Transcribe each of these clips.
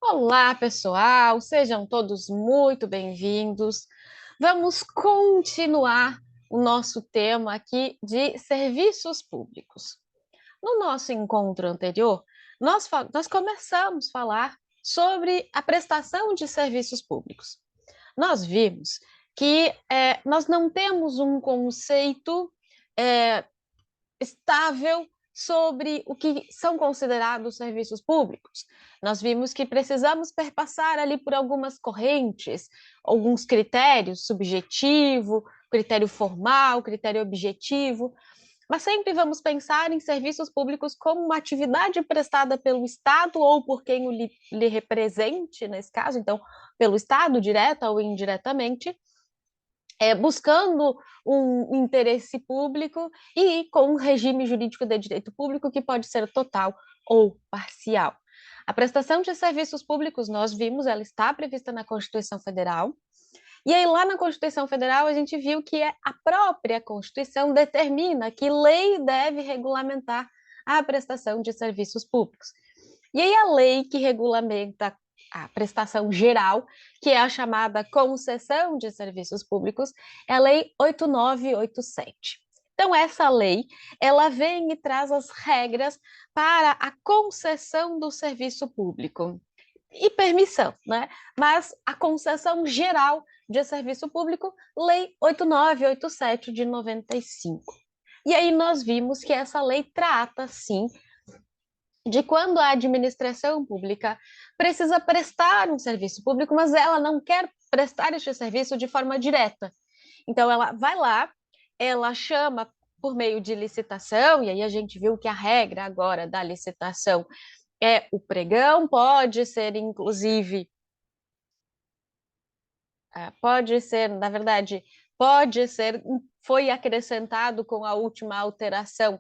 Olá, pessoal, sejam todos muito bem-vindos. Vamos continuar o nosso tema aqui de serviços públicos. No nosso encontro anterior, nós começamos a falar sobre a prestação de serviços públicos. Nós vimos que nós não temos um conceito é, estável sobre o que são considerados serviços públicos. Nós vimos que precisamos perpassar ali por algumas correntes, alguns critérios, subjetivo, critério formal, critério objetivo, mas sempre vamos pensar em serviços públicos como uma atividade prestada pelo Estado ou por quem lhe represente, nesse caso, então, pelo Estado, direta ou indiretamente, buscando um interesse público e com um regime jurídico de direito público que pode ser total ou parcial. A prestação de serviços públicos, nós vimos, ela está prevista na Constituição Federal, e aí lá na Constituição Federal a gente viu que a própria Constituição determina que lei deve regulamentar a prestação de serviços públicos. E aí a lei que regulamenta a prestação geral, que é a chamada concessão de serviços públicos, é a Lei 8987. Então, essa lei, ela vem e traz as regras para a concessão do serviço público e permissão, né? Mas a concessão geral de serviço público, Lei 8987 de 95. E aí nós vimos que essa lei trata, sim, de quando a administração pública precisa prestar um serviço público, mas ela não quer prestar este serviço de forma direta. Então, ela vai lá, ela chama por meio de licitação, e aí a gente viu que a regra agora da licitação é o pregão, pode ser, inclusive, pode ser, na verdade, pode ser, foi acrescentado com a última alteração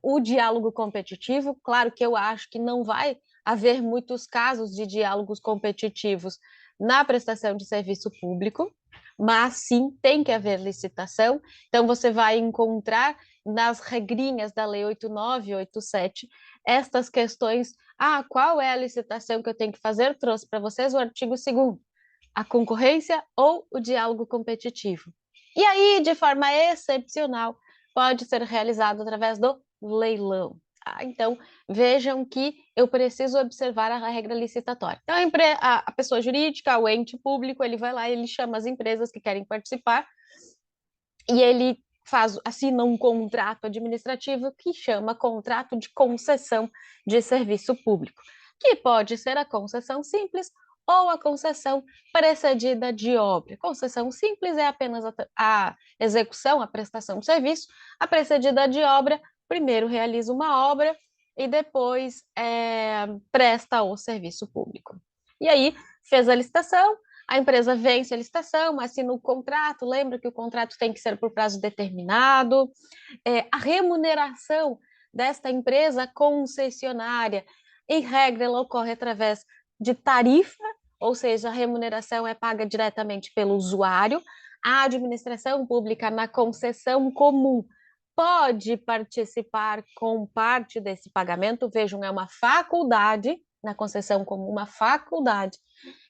o diálogo competitivo. Claro que eu acho que não vai haver muitos casos de diálogos competitivos na prestação de serviço público, mas sim tem que haver licitação. Então, você vai encontrar nas regrinhas da Lei 8987 estas questões. Qual é a licitação que eu tenho que fazer? Trouxe para vocês o artigo 2º, a concorrência ou o diálogo competitivo. E aí, de forma excepcional, pode ser realizado através do leilão. Então, vejam que eu preciso observar a regra licitatória. Então, a pessoa jurídica, o ente público, ele vai lá, ele chama as empresas que querem participar e ele assina um contrato administrativo que chama contrato de concessão de serviço público, que pode ser a concessão simples ou a concessão precedida de obra. Concessão simples é apenas a execução, a prestação de serviço. A precedida de obra, primeiro realiza uma obra e depois presta o serviço público. E aí, fez a licitação, a empresa vence a licitação, assina o contrato, lembra que o contrato tem que ser por prazo determinado. A remuneração desta empresa concessionária, em regra, ela ocorre através de tarifa, ou seja, a remuneração é paga diretamente pelo usuário. A administração pública, na concessão comum, pode participar com parte desse pagamento. Vejam, é uma faculdade, na concessão comum, uma faculdade,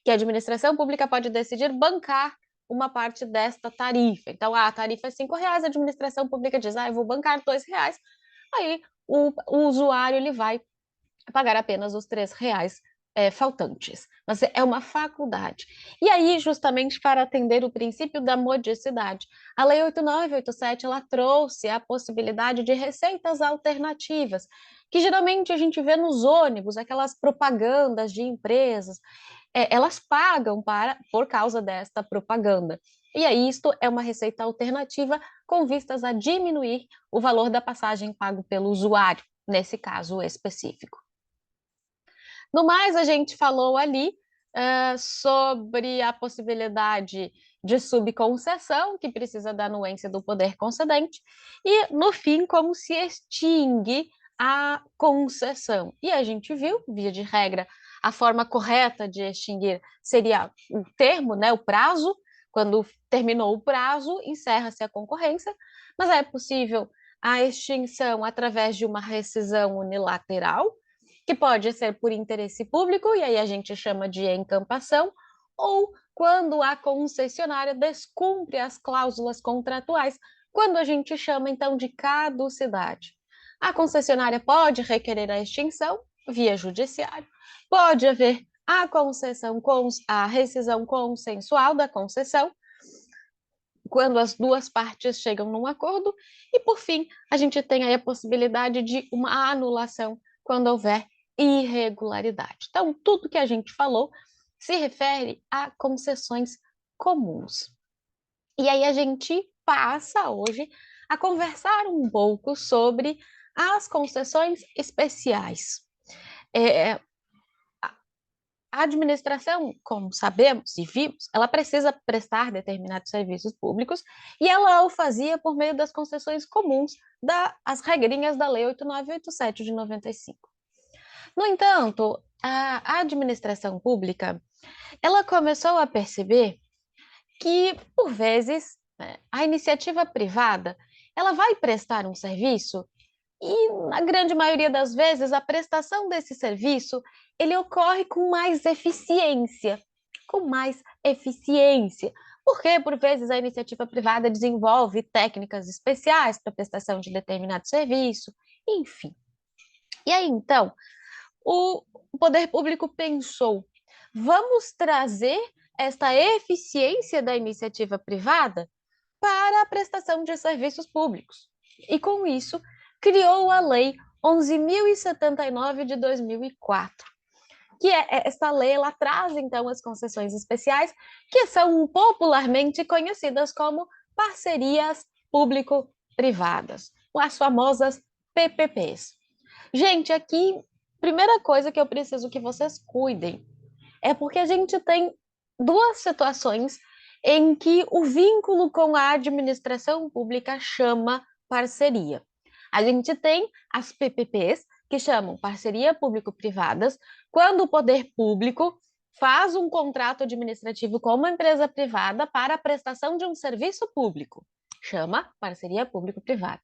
que a administração pública pode decidir bancar uma parte desta tarifa. Então, a tarifa é R$ 5, a administração pública diz, eu vou bancar R$ 2. Aí, o usuário ele vai pagar apenas os R$ 3 faltantes. Mas é uma faculdade. E aí, justamente para atender o princípio da modicidade, a Lei 8987 ela trouxe a possibilidade de receitas alternativas, que geralmente a gente vê nos ônibus, aquelas propagandas de empresas, elas pagam por causa desta propaganda. E aí, isto é uma receita alternativa com vistas a diminuir o valor da passagem pago pelo usuário, nesse caso específico. No mais, a gente falou ali sobre a possibilidade de subconcessão, que precisa da anuência do poder concedente, e, no fim, como se extingue a concessão. E a gente viu, via de regra, a forma correta de extinguir seria o termo, né, o prazo. Quando terminou o prazo, encerra-se a concorrência, mas é possível a extinção através de uma rescisão unilateral, que pode ser por interesse público, e aí a gente chama de encampação, ou quando a concessionária descumpre as cláusulas contratuais, quando a gente chama então de caducidade. A concessionária pode requerer a extinção via judiciário, pode haver a rescisão consensual da concessão, quando as duas partes chegam num acordo, e por fim, a gente tem aí a possibilidade de uma anulação quando houver irregularidade. Então, tudo que a gente falou se refere a concessões comuns. E aí a gente passa hoje a conversar um pouco sobre as concessões especiais. A administração, como sabemos e vimos, ela precisa prestar determinados serviços públicos e ela o fazia por meio das concessões comuns das regrinhas da Lei 8987 de 95. No entanto, a administração pública, ela começou a perceber que, por vezes, né, a iniciativa privada, ela vai prestar um serviço e, na grande maioria das vezes, a prestação desse serviço, ele ocorre com mais eficiência, com mais eficiência. Porque, por vezes, a iniciativa privada desenvolve técnicas especiais para prestação de determinado serviço, enfim. E aí, então, o poder público pensou, vamos trazer esta eficiência da iniciativa privada para a prestação de serviços públicos. E, com isso, criou a Lei 11.079 de 2004, que essa lei ela traz, então, as concessões especiais, que são popularmente conhecidas como parcerias público-privadas, as famosas PPPs. Gente, aqui, primeira coisa que eu preciso que vocês cuidem é porque a gente tem duas situações em que o vínculo com a administração pública chama parceria. A gente tem as PPPs, que chamam parceria público-privadas, quando o poder público faz um contrato administrativo com uma empresa privada para a prestação de um serviço público. Chama parceria público-privada.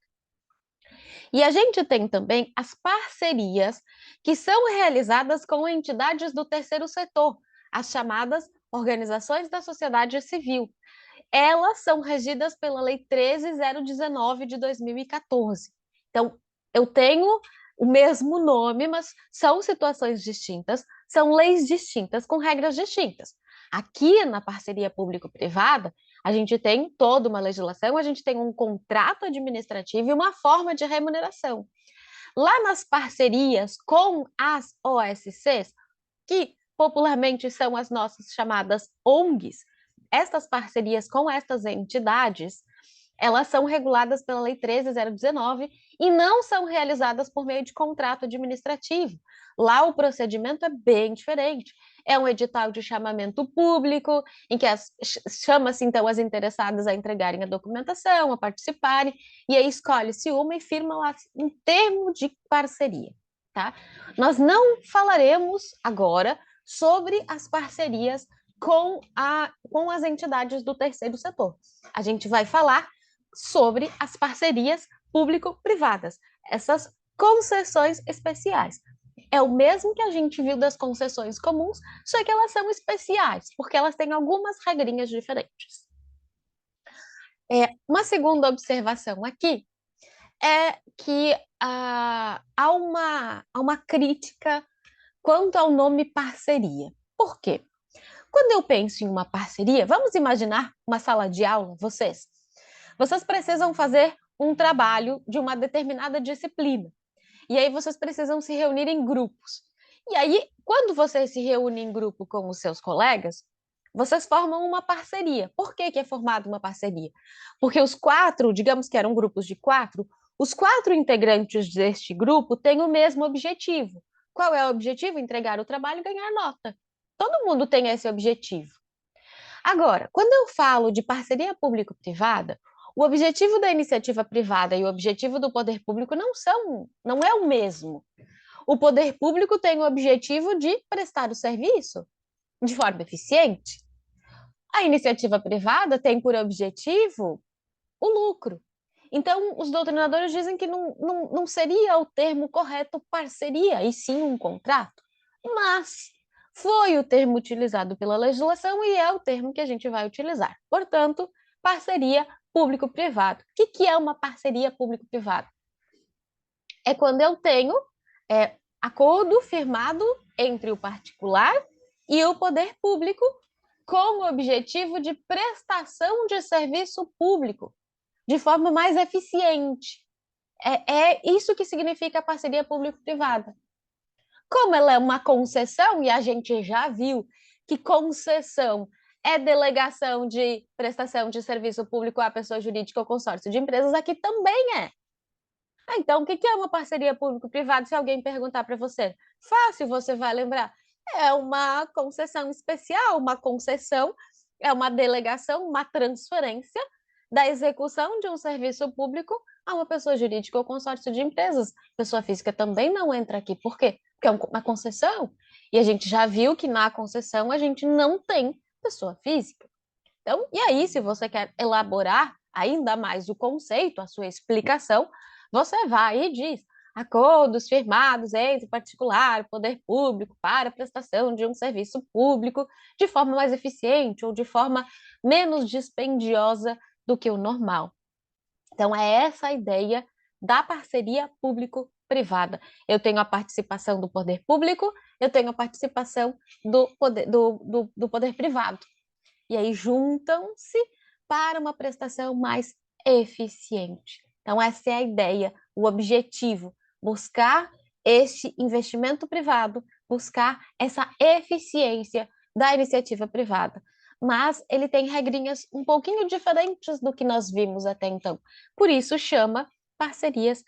E a gente tem também as parcerias que são realizadas com entidades do terceiro setor, as chamadas organizações da sociedade civil. Elas são regidas pela Lei 13.019 de 2014. Então, eu tenho o mesmo nome, mas são situações distintas, são leis distintas, com regras distintas. Aqui na parceria público-privada, a gente tem toda uma legislação, a gente tem um contrato administrativo e uma forma de remuneração. Lá nas parcerias com as OSCs, que popularmente são as nossas chamadas ONGs, estas parcerias com estas entidades, elas são reguladas pela Lei 13.019 e não são realizadas por meio de contrato administrativo. Lá o procedimento é bem diferente. É um edital de chamamento público, em que chama-se então as interessadas a entregarem a documentação, a participarem, e aí escolhe-se uma e firma lá um termo de parceria. Tá? Nós não falaremos agora sobre as parcerias com as entidades do terceiro setor. A gente vai falar sobre as parcerias público-privadas, essas concessões especiais. É o mesmo que a gente viu das concessões comuns, só que elas são especiais, porque elas têm algumas regrinhas diferentes. Uma segunda observação aqui é que há uma crítica quanto ao nome parceria. Por quê? Quando eu penso em uma parceria, vamos imaginar uma sala de aula, vocês precisam fazer um trabalho de uma determinada disciplina. E aí vocês precisam se reunir em grupos. E aí, quando vocês se reúnem em grupo com os seus colegas, vocês formam uma parceria. Por que é formada uma parceria? Porque os quatro, digamos que eram grupos de quatro, os quatro integrantes deste grupo têm o mesmo objetivo. Qual é o objetivo? Entregar o trabalho e ganhar nota. Todo mundo tem esse objetivo. Agora, quando eu falo de parceria público-privada, o objetivo da iniciativa privada e o objetivo do poder público não é o mesmo. O poder público tem o objetivo de prestar o serviço de forma eficiente. A iniciativa privada tem por objetivo o lucro. Então, os doutrinadores dizem que não seria o termo correto parceria, e sim um contrato. Mas foi o termo utilizado pela legislação e é o termo que a gente vai utilizar. Portanto, parceria público-privado. O que é uma parceria público-privada? É quando eu tenho acordo firmado entre o particular e o poder público com o objetivo de prestação de serviço público de forma mais eficiente. É isso que significa a parceria público-privada. Como ela é uma concessão, e a gente já viu que concessão é delegação de prestação de serviço público à pessoa jurídica ou consórcio de empresas, aqui também é. Então, o que é uma parceria público-privada? Se alguém perguntar para você, fácil, você vai lembrar. É uma concessão especial, uma concessão é uma delegação, uma transferência da execução de um serviço público a uma pessoa jurídica ou consórcio de empresas. Pessoa física também não entra aqui. Por quê? Porque é uma concessão. E a gente já viu que na concessão a gente não tem pessoa física. Então, e aí, se você quer elaborar ainda mais o conceito, a sua explicação, você vai e diz: acordos firmados entre particular, poder público, para prestação de um serviço público de forma mais eficiente ou de forma menos dispendiosa do que o normal. Então, é essa a ideia da parceria público-privada. Eu tenho a participação do poder público, eu tenho a participação do poder privado. E aí juntam-se para uma prestação mais eficiente. Então, essa é a ideia, o objetivo, buscar este investimento privado, buscar essa eficiência da iniciativa privada. Mas ele tem regrinhas um pouquinho diferentes do que nós vimos até então. Por isso chama parcerias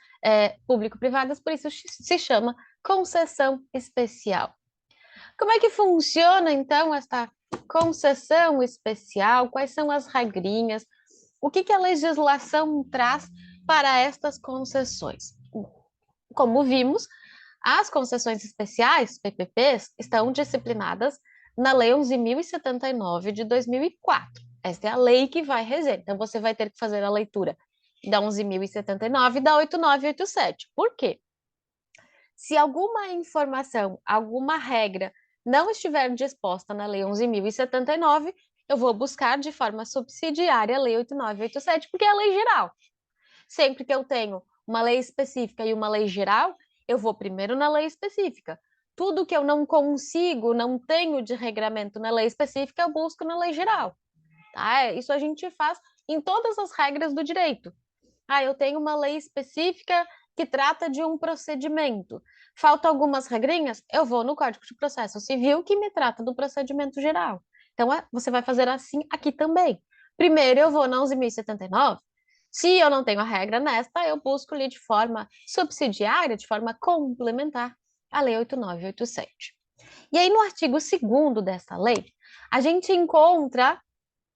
público-privadas, por isso se chama concessão especial. Como é que funciona, então, esta concessão especial? Quais são as regrinhas? O que a legislação traz para estas concessões? Como vimos, as concessões especiais, PPPs, estão disciplinadas na Lei 11.079 de 2004. Esta é a lei que vai reger. Então, você vai ter que fazer a leitura da 11.079 e da 8987. Por quê? Se alguma informação, alguma regra não estiver disposta na Lei 11.079, eu vou buscar de forma subsidiária a Lei 8987, porque é a lei geral. Sempre que eu tenho uma lei específica e uma lei geral, eu vou primeiro na lei específica. Tudo que eu não consigo, não tenho de regramento na lei específica, eu busco na lei geral. Tá? Isso a gente faz em todas as regras do direito. Eu tenho uma lei específica que trata de um procedimento. Faltam algumas regrinhas? Eu vou no Código de Processo Civil, que me trata do procedimento geral. Então, você vai fazer assim aqui também. Primeiro, eu vou na 11.079. Se eu não tenho a regra nesta, eu busco ali de forma subsidiária, de forma complementar, a Lei 8987. E aí, no artigo 2º dessa lei, a gente encontra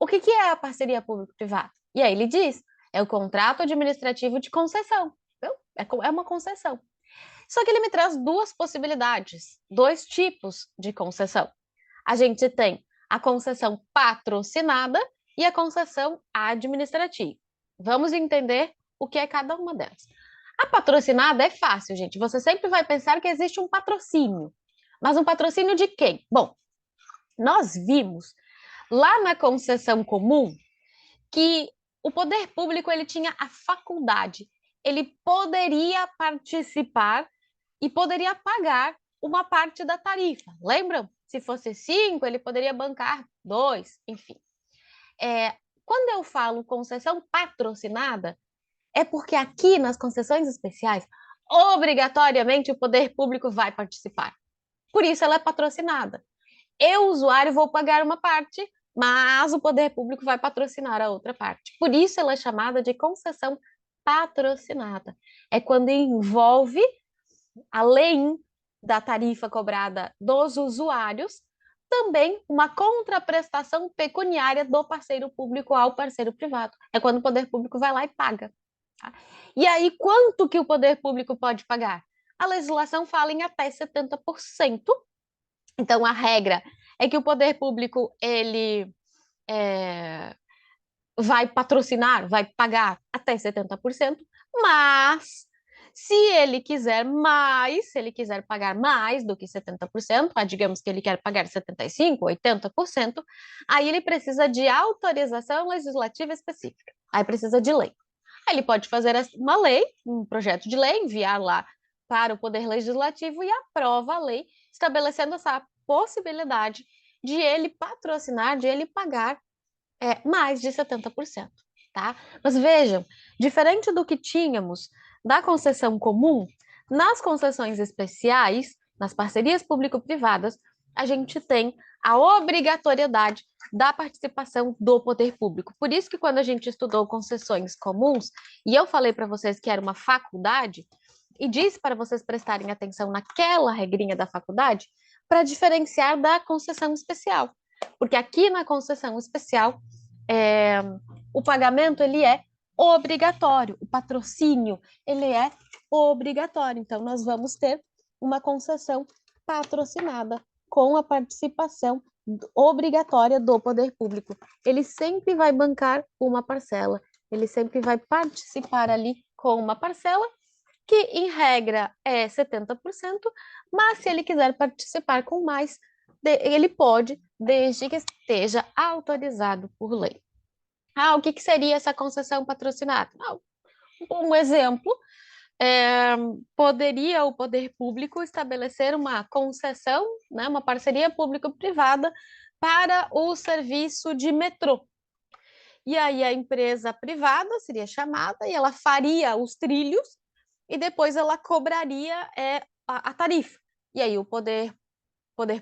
o que é a parceria público-privada. E aí ele diz, é o contrato administrativo de concessão. Então, é uma concessão. Só que ele me traz duas possibilidades, dois tipos de concessão. A gente tem a concessão patrocinada e a concessão administrativa. Vamos entender o que é cada uma delas. A patrocinada é fácil, gente. Você sempre vai pensar que existe um patrocínio. Mas um patrocínio de quem? Bom, nós vimos lá na concessão comum que o poder público ele tinha a faculdade, ele poderia participar e poderia pagar uma parte da tarifa. Lembram? Se fosse 5, ele poderia bancar 2, enfim. Quando eu falo concessão patrocinada, é porque aqui nas concessões especiais, obrigatoriamente o poder público vai participar. Por isso ela é patrocinada. Eu, usuário, vou pagar uma parte, mas o poder público vai patrocinar a outra parte. Por isso ela é chamada de concessão patrocinada. É quando envolve, além da tarifa cobrada dos usuários, também uma contraprestação pecuniária do parceiro público ao parceiro privado. É quando o poder público vai lá e paga. Tá? E aí, quanto que o poder público pode pagar? A legislação fala em até 70%. Então, a regra é que o poder público ele vai patrocinar, vai pagar até 70%, mas se ele quiser mais, se ele quiser pagar mais do que 70%, digamos que ele quer pagar 75%, 80%, aí ele precisa de autorização legislativa específica. Aí precisa de lei. Aí ele pode fazer uma lei, um projeto de lei, enviar lá para o Poder Legislativo e aprova a lei, estabelecendo essa possibilidade de ele patrocinar, de ele pagar mais de 70%, tá? Mas vejam, diferente do que tínhamos da concessão comum, nas concessões especiais, nas parcerias público-privadas, a gente tem a obrigatoriedade da participação do poder público. Por isso que quando a gente estudou concessões comuns, e eu falei para vocês que era uma faculdade, e disse para vocês prestarem atenção naquela regrinha da faculdade, para diferenciar da concessão especial. Porque aqui na concessão especial, o pagamento ele é obrigatório, o patrocínio ele é obrigatório. Então, nós vamos ter uma concessão patrocinada com a participação obrigatória do poder público. Ele sempre vai bancar uma parcela, ele sempre vai participar ali com uma parcela, que em regra é 70%, mas se ele quiser participar com mais, ele pode, desde que esteja autorizado por lei. O que seria essa concessão patrocinada? Um exemplo, poderia o poder público estabelecer uma concessão, né, uma parceria público-privada para o serviço de metrô. E aí a empresa privada seria chamada e ela faria os trilhos e depois ela cobraria a tarifa. E aí o poder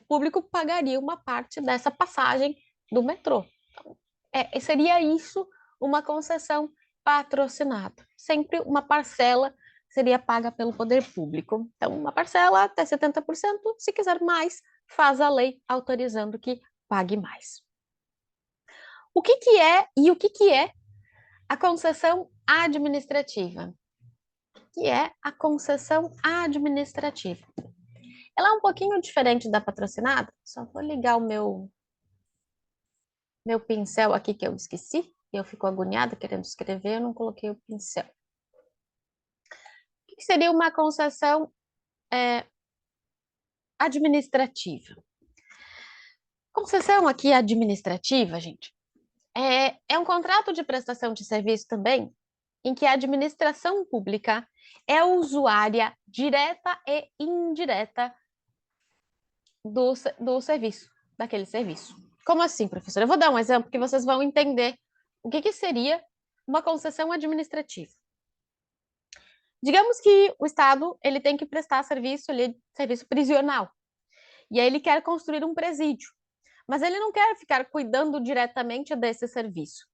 público pagaria uma parte dessa passagem do metrô. Então, seria isso uma concessão patrocinada. Sempre uma parcela seria paga pelo poder público. Então, uma parcela até 70%, se quiser mais, faz a lei autorizando que pague mais. O que é a concessão administrativa? O que é a concessão administrativa? Ela é um pouquinho diferente da patrocinada. Só vou ligar o meu pincel aqui que eu esqueci. Eu fico agoniada querendo escrever, eu não coloquei o pincel. O que seria uma concessão administrativa? Concessão aqui administrativa, gente, é um contrato de prestação de serviço também, em que a administração pública é usuária direta e indireta do serviço, daquele serviço. Como assim, professora? Eu vou dar um exemplo que vocês vão entender o que seria uma concessão administrativa. Digamos que o Estado ele tem que prestar serviço prisional, e aí ele quer construir um presídio, mas ele não quer ficar cuidando diretamente desse serviço.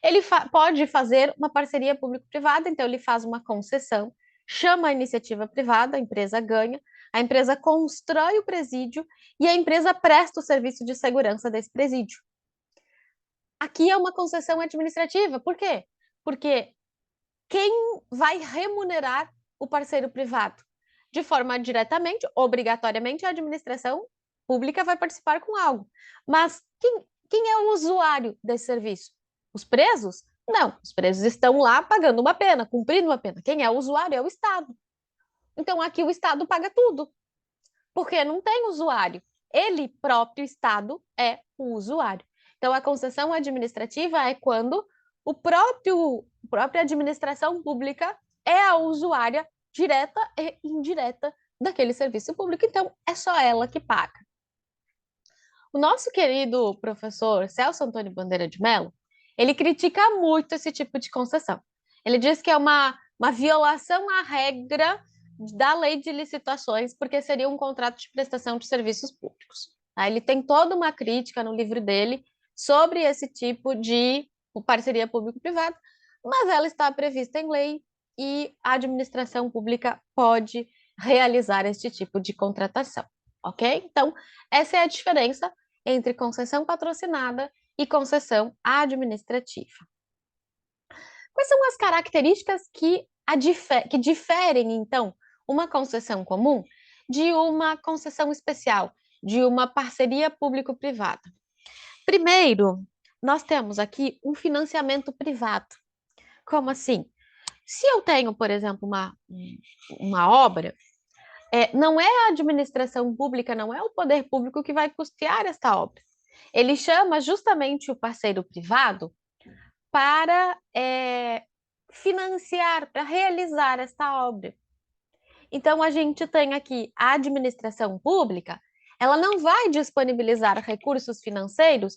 Ele pode fazer uma parceria público-privada, então ele faz uma concessão, chama a iniciativa privada, a empresa ganha, a empresa constrói o presídio e a empresa presta o serviço de segurança desse presídio. Aqui é uma concessão administrativa, por quê? Porque quem vai remunerar o parceiro privado? De forma diretamente, obrigatoriamente, a administração pública vai participar com algo. Mas quem é o usuário desse serviço? Os presos? Não, os presos estão lá pagando uma pena, cumprindo uma pena. Quem é o usuário é o Estado. Então, aqui o Estado paga tudo, porque não tem usuário. Ele próprio, Estado, é o usuário. Então, a concessão administrativa é quando a própria administração pública é a usuária direta e indireta daquele serviço público, então é só ela que paga. O nosso querido professor Celso Antônio Bandeira de Mello, ele critica muito esse tipo de concessão. Ele diz que é uma violação à regra da lei de licitações, porque seria um contrato de prestação de serviços públicos. Ele tem toda uma crítica no livro dele sobre esse tipo de parceria público-privada, mas ela está prevista em lei e a administração pública pode realizar este tipo de contratação, ok? Então, essa é a diferença entre concessão patrocinada e concessão administrativa. Quais são as características que diferem, então, uma concessão comum de uma concessão especial, de uma parceria público-privada? Primeiro, nós temos aqui um financiamento privado. Como assim? Se eu tenho, por exemplo, uma obra, não é a administração pública, não é o poder público que vai custear esta obra. Ele chama justamente o parceiro privado para financiar, para realizar esta obra. Então, a gente tem aqui a administração pública, ela não vai disponibilizar recursos financeiros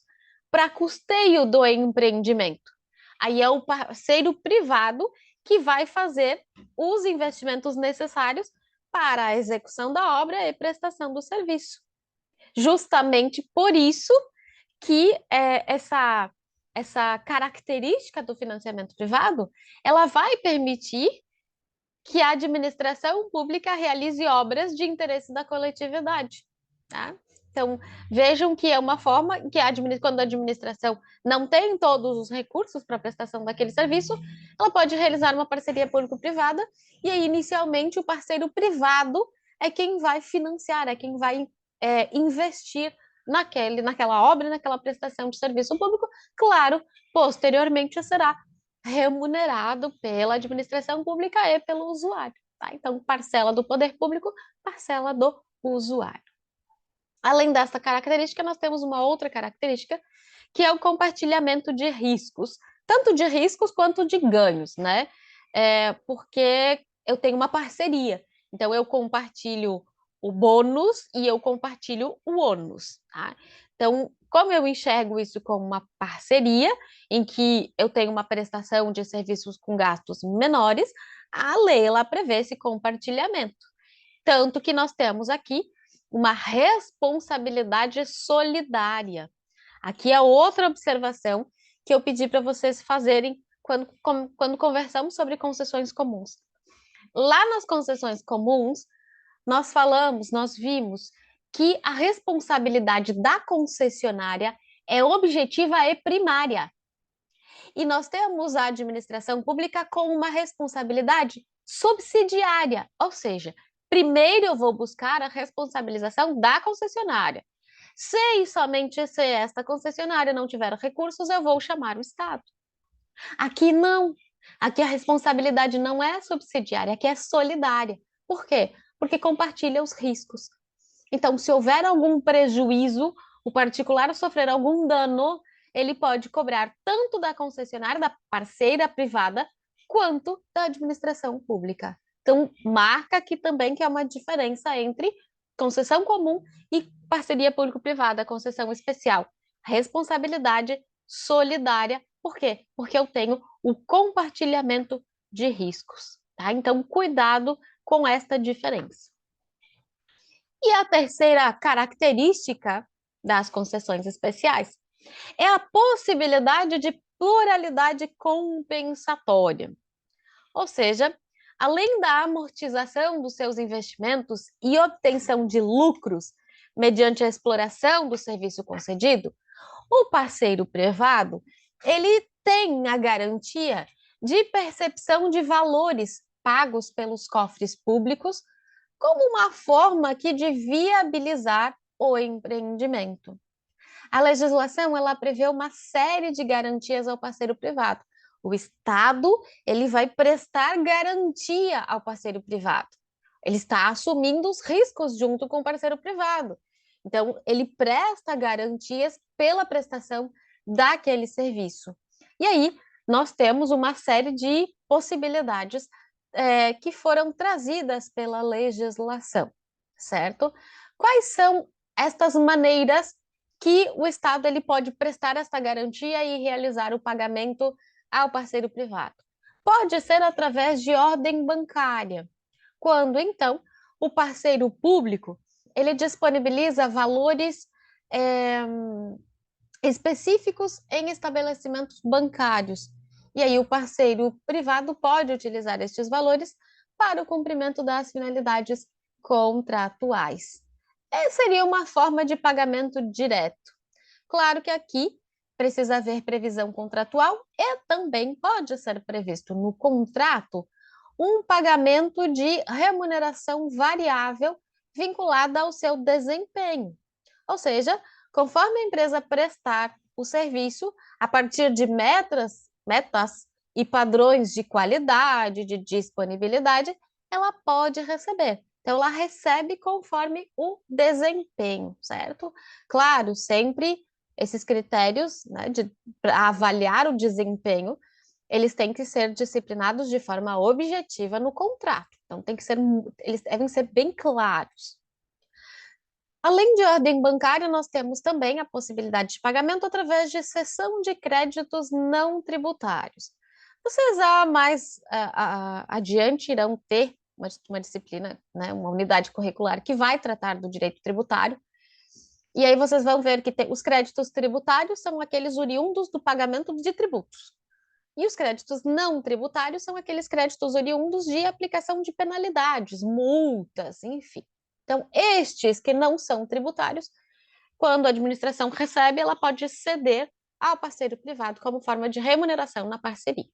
para custeio do empreendimento. Aí é o parceiro privado que vai fazer os investimentos necessários para a execução da obra e prestação do serviço. Justamente por isso que essa característica do financiamento privado, ela vai permitir que a administração pública realize obras de interesse da coletividade, tá? Então, vejam que é uma forma que quando a administração não tem todos os recursos para a prestação daquele serviço, ela pode realizar uma parceria público-privada, e aí, inicialmente, o parceiro privado é quem vai financiar, é quem vai investir naquela obra, naquela prestação de serviço público. Claro, posteriormente será remunerado pela administração pública e pelo usuário, tá? Então, parcela do poder público, parcela do usuário. Além dessa característica, nós temos uma outra característica, que é o compartilhamento de riscos, tanto de riscos quanto de ganhos, né? Porque eu tenho uma parceria, então eu compartilho o bônus e eu compartilho o ônus, tá? Então, como eu enxergo isso como uma parceria, em que eu tenho uma prestação de serviços com gastos menores, a lei ela prevê esse compartilhamento. Tanto que nós temos aqui uma responsabilidade solidária. Aqui é outra observação que eu pedi para vocês fazerem quando conversamos sobre concessões comuns. Lá nas concessões comuns, nós vimos que a responsabilidade da concessionária é objetiva e primária. E nós temos a administração pública com uma responsabilidade subsidiária, ou seja, primeiro eu vou buscar a responsabilização da concessionária. Se e somente se esta concessionária não tiver recursos, eu vou chamar o Estado. Aqui não. Aqui a responsabilidade não é subsidiária, aqui é solidária. Por quê? Porque compartilha os riscos. Então, se houver algum prejuízo, o particular sofrer algum dano, ele pode cobrar tanto da concessionária, da parceira privada, quanto da administração pública. Então, marca aqui também que é uma diferença entre concessão comum e parceria público-privada, concessão especial. Responsabilidade solidária. Por quê? Porque eu tenho o compartilhamento de riscos, tá? Então, cuidado com esta diferença. E a terceira característica das concessões especiais é a possibilidade de pluralidade compensatória. Ou seja, além da amortização dos seus investimentos e obtenção de lucros mediante a exploração do serviço concedido, o parceiro privado, ele tem a garantia de percepção de valores pagos pelos cofres públicos como uma forma aqui de viabilizar o empreendimento. A legislação ela prevê uma série de garantias ao parceiro privado. O Estado ele vai prestar garantia ao parceiro privado. Ele está assumindo os riscos junto com o parceiro privado. Então, ele presta garantias pela prestação daquele serviço. E aí, nós temos uma série de possibilidades que foram trazidas pela legislação, certo? Quais são estas maneiras que o Estado ele pode prestar esta garantia e realizar o pagamento ao parceiro privado? Pode ser através de ordem bancária, quando, então, o parceiro público ele disponibiliza valores específicos em estabelecimentos bancários. E aí o parceiro privado pode utilizar estes valores para o cumprimento das finalidades contratuais. Seria uma forma de pagamento direto. Claro que aqui precisa haver previsão contratual e também pode ser previsto no contrato um pagamento de remuneração variável vinculada ao seu desempenho. Ou seja, conforme a empresa prestar o serviço a partir de metas e padrões de qualidade, de disponibilidade, ela pode receber. Então, ela recebe conforme o desempenho, certo? Claro, sempre esses critérios, né, para avaliar o desempenho, eles têm que ser disciplinados de forma objetiva no contrato. Então, eles devem ser bem claros. Além de ordem bancária, nós temos também a possibilidade de pagamento através de cessão de créditos não tributários. Vocês mais adiante irão ter uma disciplina, né, uma unidade curricular que vai tratar do direito tributário. E aí vocês vão ver que os créditos tributários são aqueles oriundos do pagamento de tributos. E os créditos não tributários são aqueles créditos oriundos de aplicação de penalidades, multas, enfim. Então, estes que não são tributários, quando a administração recebe, ela pode ceder ao parceiro privado como forma de remuneração na parceria.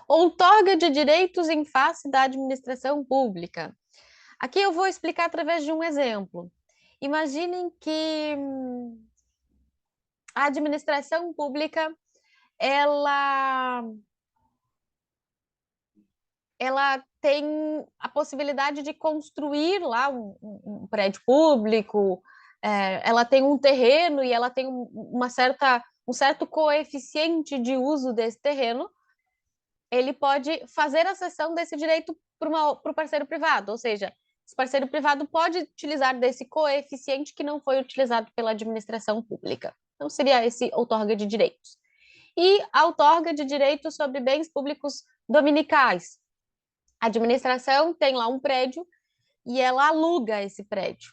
Outorga de direitos em face da administração pública. Aqui eu vou explicar através de um exemplo. Imaginem que a administração pública ela tem a possibilidade de construir lá um prédio público, ela tem um terreno e ela tem um certo coeficiente de uso desse terreno, ele pode fazer a cessão desse direito para o parceiro privado, ou seja, esse parceiro privado pode utilizar desse coeficiente que não foi utilizado pela administração pública. Então, seria esse outorga de direitos. E a outorga de direitos sobre bens públicos dominicais. A administração tem lá um prédio e ela aluga esse prédio.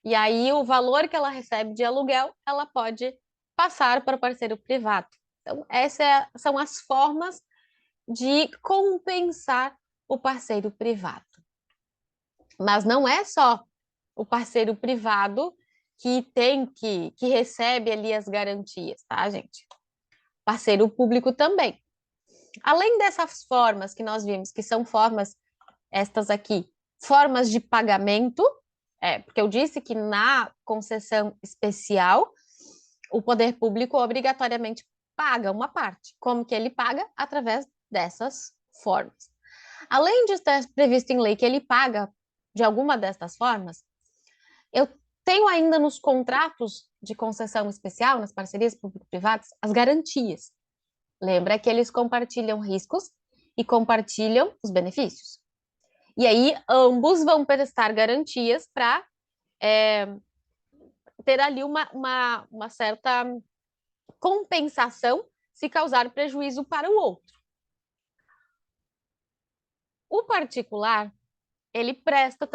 E aí, o valor que ela recebe de aluguel, ela pode passar para o parceiro privado. Então, são as formas de compensar o parceiro privado. Mas não é só o parceiro privado que recebe ali as garantias, tá, gente? Parceiro público também. Além dessas formas que nós vimos, que são formas, estas aqui, formas de pagamento, porque eu disse que na concessão especial, o poder público obrigatoriamente paga uma parte. Como que ele paga? Através dessas formas. Além de estar previsto em lei que ele paga de alguma destas formas, eu tenho ainda nos contratos de concessão especial, nas parcerias público-privadas, as garantias. Lembra que eles compartilham riscos e compartilham os benefícios. E aí, ambos vão prestar garantias para ter ali uma certa compensação se causar prejuízo para o outro. O particular, ele presta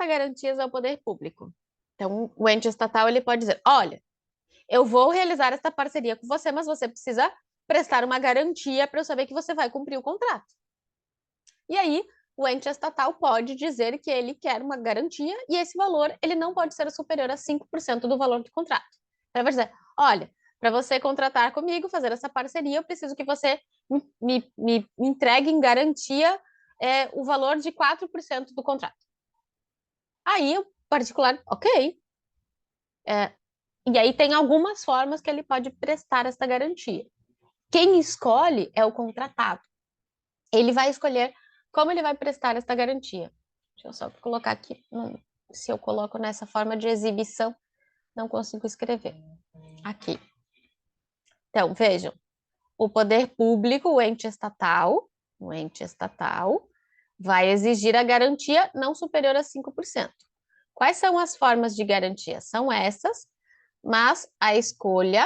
garantias ao poder público. Então, o ente estatal ele pode dizer, olha, eu vou realizar esta parceria com você, mas você precisa prestar uma garantia para eu saber que você vai cumprir o contrato. E aí, o ente estatal pode dizer que ele quer uma garantia e esse valor ele não pode ser superior a 5% do valor do contrato. Então, ele vai dizer, olha, para você contratar comigo, fazer essa parceria, eu preciso que você me entregue em garantia o valor de 4% do contrato. Aí, o particular, ok. E aí tem algumas formas que ele pode prestar essa garantia. Quem escolhe é o contratado. Ele vai escolher como ele vai prestar essa garantia. Deixa eu só colocar aqui. Se eu coloco nessa forma de exibição, não consigo escrever. Aqui. Então, vejam. O poder público, o ente estatal, vai exigir a garantia não superior a 5%. Quais são as formas de garantia? São essas, mas a escolha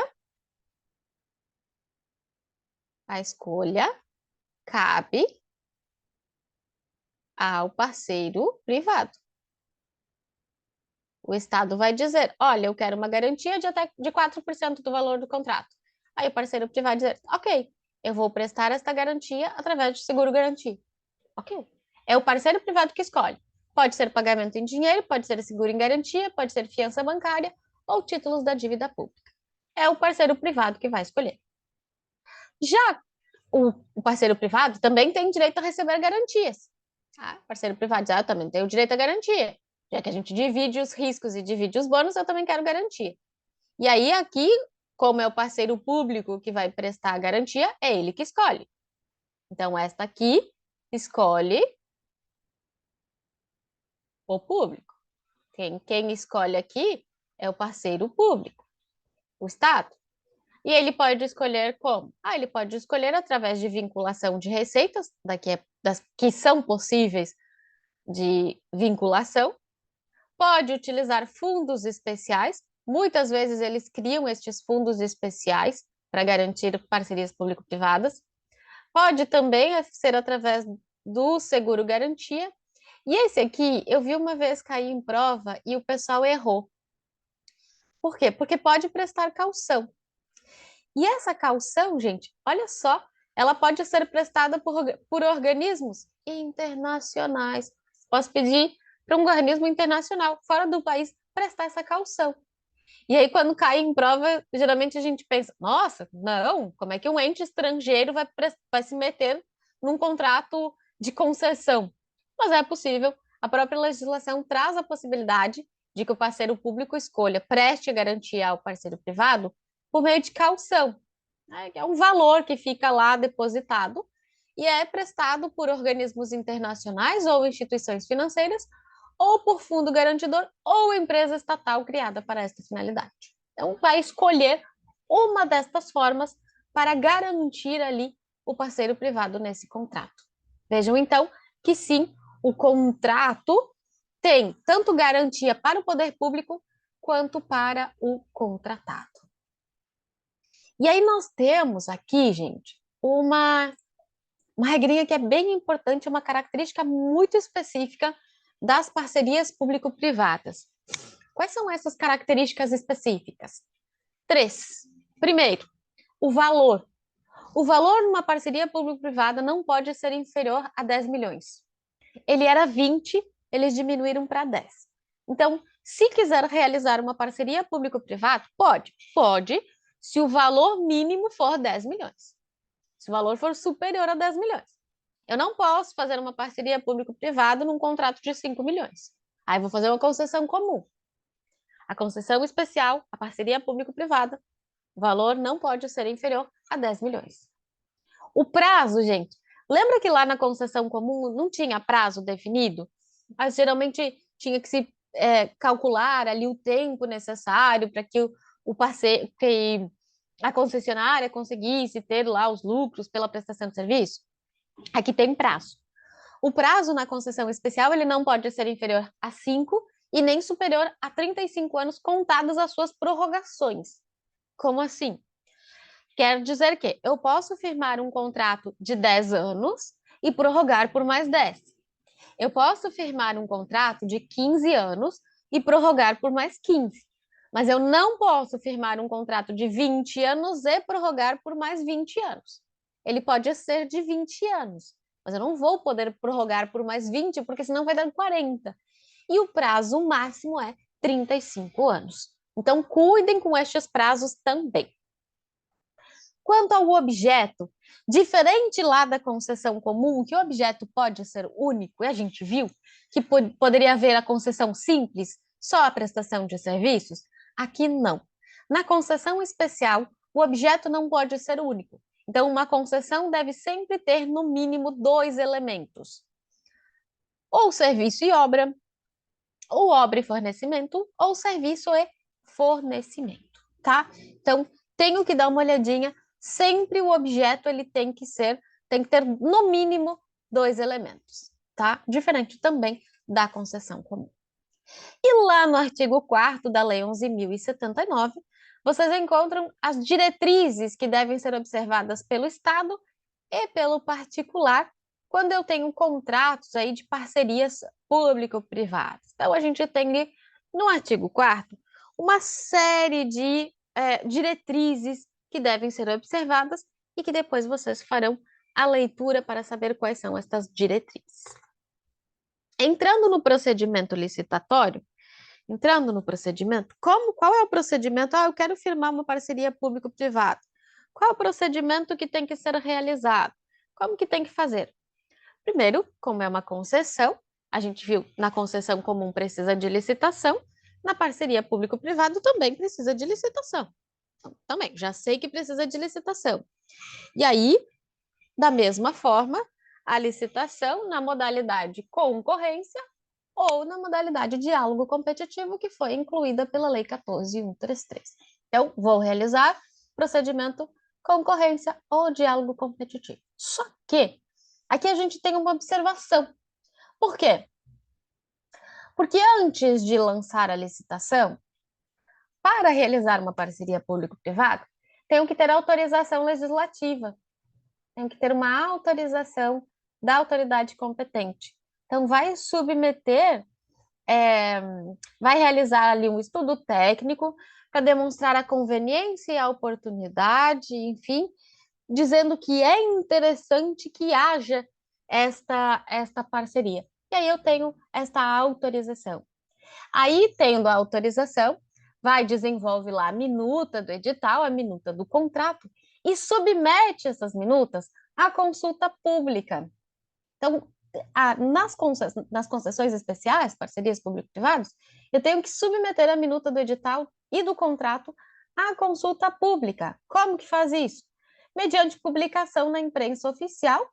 cabe ao parceiro privado. O Estado vai dizer, olha, eu quero uma garantia de até de 4% do valor do contrato. Aí o parceiro privado vai dizer, ok, eu vou prestar esta garantia através de seguro-garantia. Ok. É o parceiro privado que escolhe. Pode ser pagamento em dinheiro, pode ser seguro em garantia, pode ser fiança bancária ou títulos da dívida pública. É o parceiro privado que vai escolher. Já o parceiro privado também tem direito a receber garantias. O parceiro privado diz, eu também tenho direito à garantia. Já que a gente divide os riscos e divide os bônus, eu também quero garantia. E aí, aqui, como é o parceiro público que vai prestar a garantia, é ele que escolhe. Então, esta aqui escolhe o público. Quem escolhe aqui é o parceiro público, o Estado. E ele pode escolher como? Ele pode escolher através de vinculação de receitas, das que são possíveis de vinculação, pode utilizar fundos especiais, muitas vezes eles criam estes fundos especiais para garantir parcerias público-privadas, pode também ser através do seguro garantia, e esse aqui eu vi uma vez cair em prova e o pessoal errou. Por quê? Porque pode prestar caução. E essa caução, gente, olha só, ela pode ser prestada por organismos internacionais. Posso pedir para um organismo internacional fora do país prestar essa caução. E aí, quando cai em prova, geralmente a gente pensa: nossa, não, como é que um ente estrangeiro vai se meter num contrato de concessão? Mas é possível, a própria legislação traz a possibilidade de que o parceiro público escolha, preste garantia ao parceiro privado por meio de caução, né? Que é um valor que fica lá depositado e é prestado por organismos internacionais ou instituições financeiras ou por fundo garantidor ou empresa estatal criada para esta finalidade. Então, vai escolher uma destas formas para garantir ali o parceiro privado nesse contrato. Vejam, então, que sim, o contrato tem tanto garantia para o poder público quanto para o contratado. E aí nós temos aqui, gente, uma regrinha que é bem importante, uma característica muito específica das parcerias público-privadas. Quais são essas características específicas? 3. Primeiro, o valor. O valor numa parceria público-privada não pode ser inferior a 10 milhões. Ele era 20, eles diminuíram para 10. Então, se quiser realizar uma parceria público-privada, pode, se o valor mínimo for 10 milhões. Se o valor for superior a 10 milhões. Eu não posso fazer uma parceria público-privada num contrato de 5 milhões. Aí vou fazer uma concessão comum. A concessão especial, a parceria público-privada, o valor não pode ser inferior a 10 milhões. O prazo, gente, lembra que lá na concessão comum não tinha prazo definido? Mas geralmente tinha que se calcular ali o tempo necessário para que o parceiro, que a concessionária conseguisse ter lá os lucros pela prestação de serviço. Aqui tem prazo. O prazo na concessão especial ele não pode ser inferior a 5 e nem superior a 35 anos contados as suas prorrogações. Como assim? Quer dizer que eu posso firmar um contrato de 10 anos e prorrogar por mais 10. Eu posso firmar um contrato de 15 anos e prorrogar por mais 15. Mas eu não posso firmar um contrato de 20 anos e prorrogar por mais 20 anos. Ele pode ser de 20 anos, mas eu não vou poder prorrogar por mais 20, porque senão vai dar 40. E o prazo máximo é 35 anos. Então, cuidem com estes prazos também. Quanto ao objeto, diferente lá da concessão comum, que o objeto pode ser único, e a gente viu que poderia haver a concessão simples, só a prestação de serviços, aqui não. Na concessão especial, o objeto não pode ser único. Então, uma concessão deve sempre ter, no mínimo, 2 elementos. Ou serviço e obra, ou obra e fornecimento, ou serviço e fornecimento, tá? Então, tenho que dar uma olhadinha. Sempre o objeto ele tem que ter no mínimo 2 elementos, tá? Diferente também da concessão comum. E lá no artigo 4º da Lei 11.079, vocês encontram as diretrizes que devem ser observadas pelo Estado e pelo particular quando eu tenho contratos aí de parcerias público-privadas. Então, a gente tem no artigo 4º uma série de diretrizes que devem ser observadas e que depois vocês farão a leitura para saber quais são estas diretrizes. Entrando no procedimento licitatório, qual é o procedimento? Eu quero firmar uma parceria público-privada. Qual é o procedimento que tem que ser realizado? Como que tem que fazer? Primeiro, como é uma concessão, a gente viu na concessão comum precisa de licitação, Na parceria público-privado também precisa de licitação. Também, já sei que precisa de licitação. E aí, da mesma forma, a licitação na modalidade concorrência ou na modalidade diálogo competitivo, que foi incluída pela Lei 14.133. Então, vou realizar procedimento concorrência ou diálogo competitivo. Só que aqui a gente tem uma observação. Por quê? Porque antes de lançar a licitação, para realizar uma parceria público-privada, tenho que ter autorização legislativa, tenho que ter uma autorização da autoridade competente. Então, vai submeter, vai realizar ali um estudo técnico para demonstrar a conveniência e a oportunidade, enfim, dizendo que é interessante que haja esta parceria. E aí eu tenho esta autorização. Aí, tendo a autorização, vai, desenvolve lá a minuta do edital, a minuta do contrato, e submete essas minutas à consulta pública. Então, nas concessões especiais, parcerias público-privadas, eu tenho que submeter a minuta do edital e do contrato à consulta pública. Como que faz isso? Mediante publicação na imprensa oficial,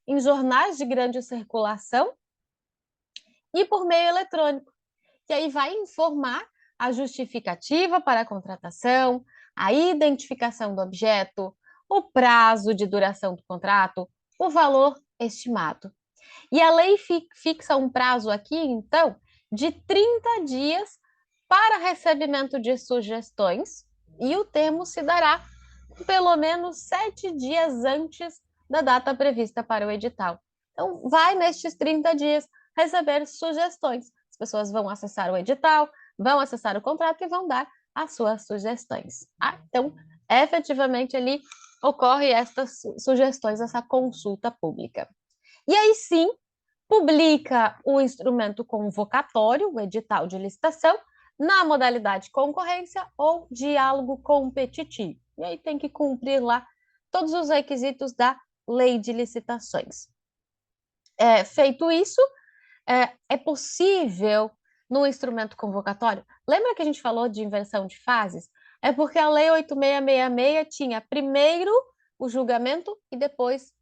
em jornais de grande circulação e por meio eletrônico. Que aí vai informar a justificativa para a contratação, a identificação do objeto, o prazo de duração do contrato, o valor estimado. E a lei fixa um prazo aqui, então, de 30 dias para recebimento de sugestões, e o termo se dará pelo menos 7 dias antes da data prevista para o edital. Então, vai nestes 30 dias receber sugestões. As pessoas vão acessar o edital, vão acessar o contrato e vão dar as suas sugestões. Então, efetivamente, ali ocorre estas sugestões, essa consulta pública. E aí sim, publica o instrumento convocatório, o edital de licitação, na modalidade concorrência ou diálogo competitivo. E aí tem que cumprir lá todos os requisitos da lei de licitações. Feito isso, é possível no instrumento convocatório. Lembra que a gente falou de inversão de fases? É porque a lei 8666 tinha primeiro o julgamento e depois,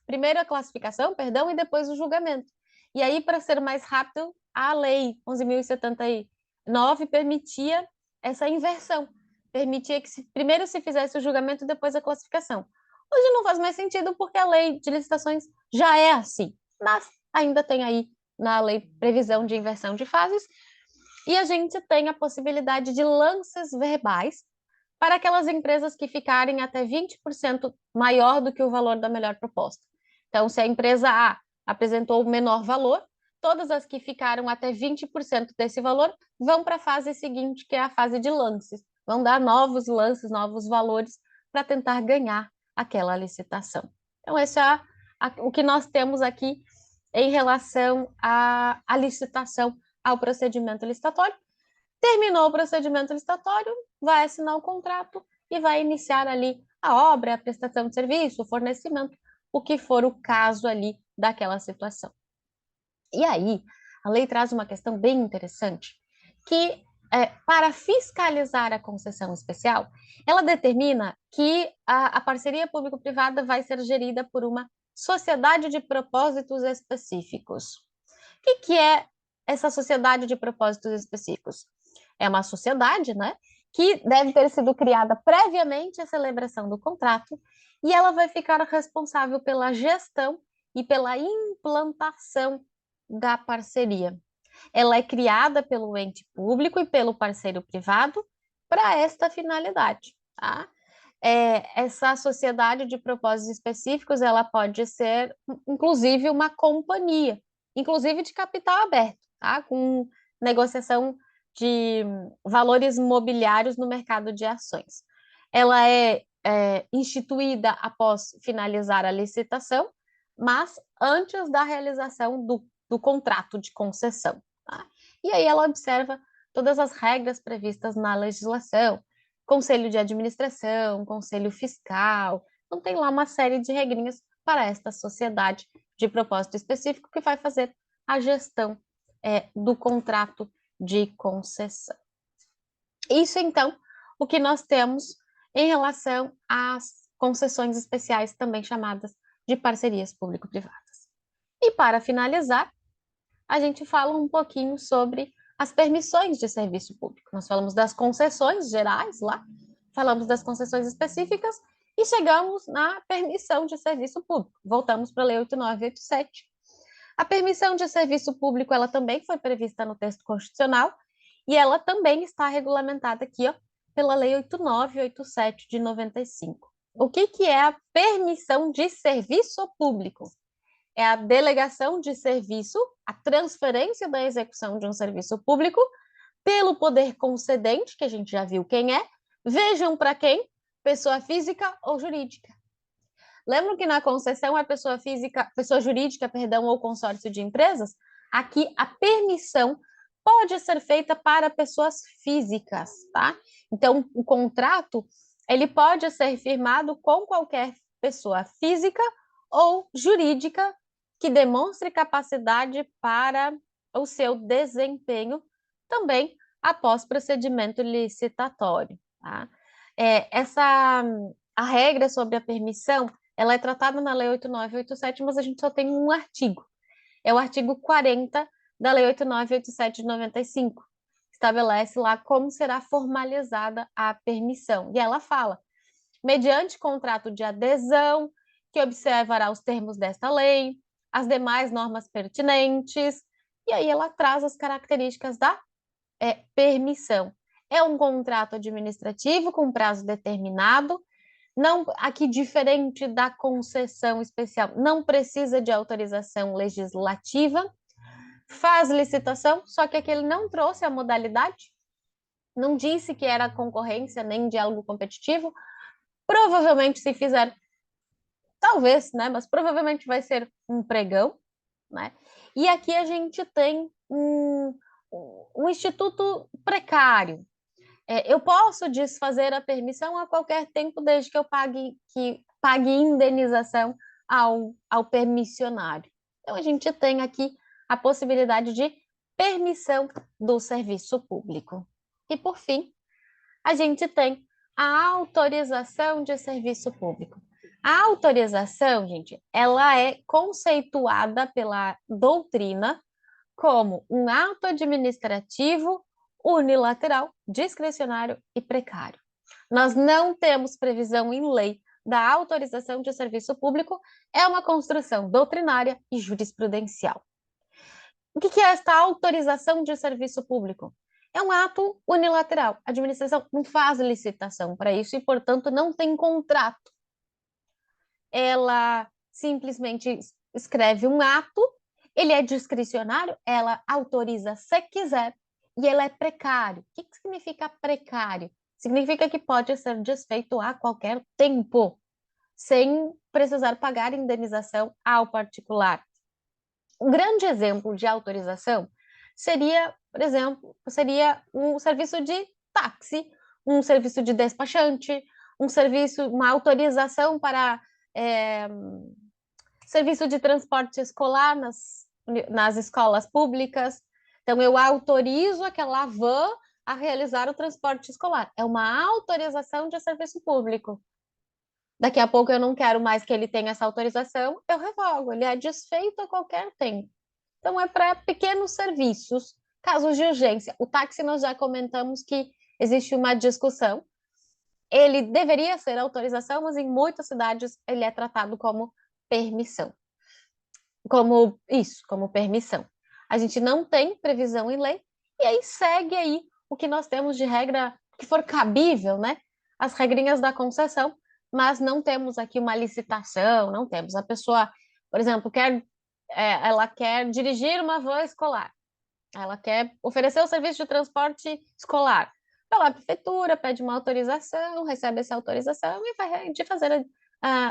primeiro a classificação, perdão, e depois o julgamento. E aí, para ser mais rápido, a lei 11.079 permitia essa inversão. Permitia que primeiro se fizesse o julgamento e depois a classificação. Hoje não faz mais sentido porque a lei de licitações já é assim, mas ainda tem aí na lei previsão de inversão de fases, e a gente tem a possibilidade de lances verbais para aquelas empresas que ficarem até 20% maior do que o valor da melhor proposta. Então, se a empresa A apresentou o menor valor, todas as que ficaram até 20% desse valor vão para a fase seguinte, que é a fase de lances. Vão dar novos lances, novos valores para tentar ganhar aquela licitação. Então, esse é o que nós temos aqui em relação à licitação, ao procedimento licitatório. Terminou o procedimento licitatório, vai assinar o contrato e vai iniciar ali a obra, a prestação de serviço, o fornecimento, o que for o caso ali daquela situação. E aí, a lei traz uma questão bem interessante, que para fiscalizar a concessão especial, ela determina que a parceria público-privada vai ser gerida por uma sociedade de propósitos específicos. O que é essa sociedade de propósitos específicos? É uma sociedade, né, que deve ter sido criada previamente à celebração do contrato e ela vai ficar responsável pela gestão e pela implantação da parceria. Ela é criada pelo ente público e pelo parceiro privado para esta finalidade, tá? Essa sociedade de propósitos específicos, ela pode ser, inclusive, uma companhia, inclusive de capital aberto, tá? Com negociação de valores mobiliários no mercado de ações. Ela é instituída após finalizar a licitação, mas antes da realização do contrato de concessão. Tá? E aí ela observa todas as regras previstas na legislação, conselho de administração, conselho fiscal, então tem lá uma série de regrinhas para esta sociedade de propósito específico que vai fazer a gestão do contrato de concessão. Isso, então, o que nós temos em relação às concessões especiais, também chamadas de parcerias público-privadas. E para finalizar, a gente fala um pouquinho sobre as permissões de serviço público. Nós falamos das concessões gerais lá, falamos das concessões específicas e chegamos na permissão de serviço público. Voltamos para a Lei 8987. A permissão de serviço público, ela também foi prevista no texto constitucional e ela também está regulamentada aqui, ó, pela Lei 8987 de 95. O que é a permissão de serviço público? É a delegação de serviço, a transferência da execução de um serviço público pelo poder concedente, que a gente já viu quem é, vejam para quem? Pessoa física ou jurídica. Lembram que na concessão é pessoa jurídica, perdão, ou consórcio de empresas? Aqui a permissão pode ser feita para pessoas físicas, tá? Então, o contrato, ele pode ser firmado com qualquer pessoa física ou jurídica que demonstre capacidade para o seu desempenho, também após procedimento licitatório, tá? A regra sobre a permissão, ela é tratada na Lei 8987, mas a gente só tem um artigo. É o artigo 40 da Lei 8987 de 95. Estabelece lá como será formalizada a permissão. E ela fala, mediante contrato de adesão, que observará os termos desta lei, as demais normas pertinentes, e aí ela traz as características da permissão. É um contrato administrativo com prazo determinado, não, aqui diferente da concessão especial, não precisa de autorização legislativa, faz licitação, só que aqui ele não trouxe a modalidade, não disse que era concorrência nem diálogo competitivo, provavelmente se fizer, talvez, né, mas provavelmente vai ser um pregão, né, e aqui a gente tem um instituto precário. Eu posso desfazer a permissão a qualquer tempo, desde que eu pague indenização ao permissionário. Então, a gente tem aqui a possibilidade de permissão do serviço público. E, por fim, a gente tem a autorização de serviço público. A autorização, gente, ela é conceituada pela doutrina como um ato administrativo unilateral, discricionário e precário. Nós não temos previsão em lei da autorização de serviço público, é uma construção doutrinária e jurisprudencial. O que é esta autorização de serviço público? É um ato unilateral. A administração não faz licitação para isso e, portanto, não tem contrato. Ela simplesmente escreve um ato, ele é discricionário, ela autoriza se quiser, e ele é precário. O que significa precário? Significa que pode ser desfeito a qualquer tempo, sem precisar pagar indenização ao particular. Um grande exemplo de autorização seria, por exemplo, um serviço de táxi, um serviço de despachante, uma autorização para serviço de transporte escolar nas escolas públicas. Então, eu autorizo aquela van a realizar o transporte escolar. É uma autorização de serviço público. Daqui a pouco eu não quero mais que ele tenha essa autorização, eu revogo. Ele é desfeito a qualquer tempo. Então, é para pequenos serviços, casos de urgência. O táxi, nós já comentamos que existe uma discussão. Ele deveria ser autorização, mas em muitas cidades ele é tratado como permissão. Como permissão. A gente não tem previsão em lei, e aí segue aí o que nós temos de regra que for cabível, né? As regrinhas da concessão, mas não temos aqui uma licitação, não temos. A pessoa, por exemplo, ela quer dirigir uma van escolar, ela quer oferecer o serviço de transporte escolar. Vai lá à prefeitura, pede uma autorização, recebe essa autorização e vai fazer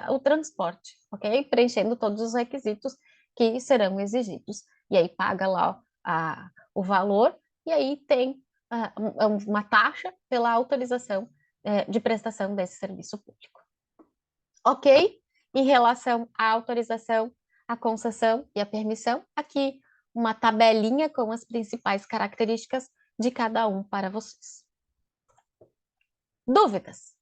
o transporte, ok? Preenchendo todos os requisitos que serão exigidos. E aí paga lá o valor, e aí tem uma taxa pela autorização de prestação desse serviço público. Ok? Em relação à autorização, à concessão e à permissão, aqui uma tabelinha com as principais características de cada um para vocês. dúvidas.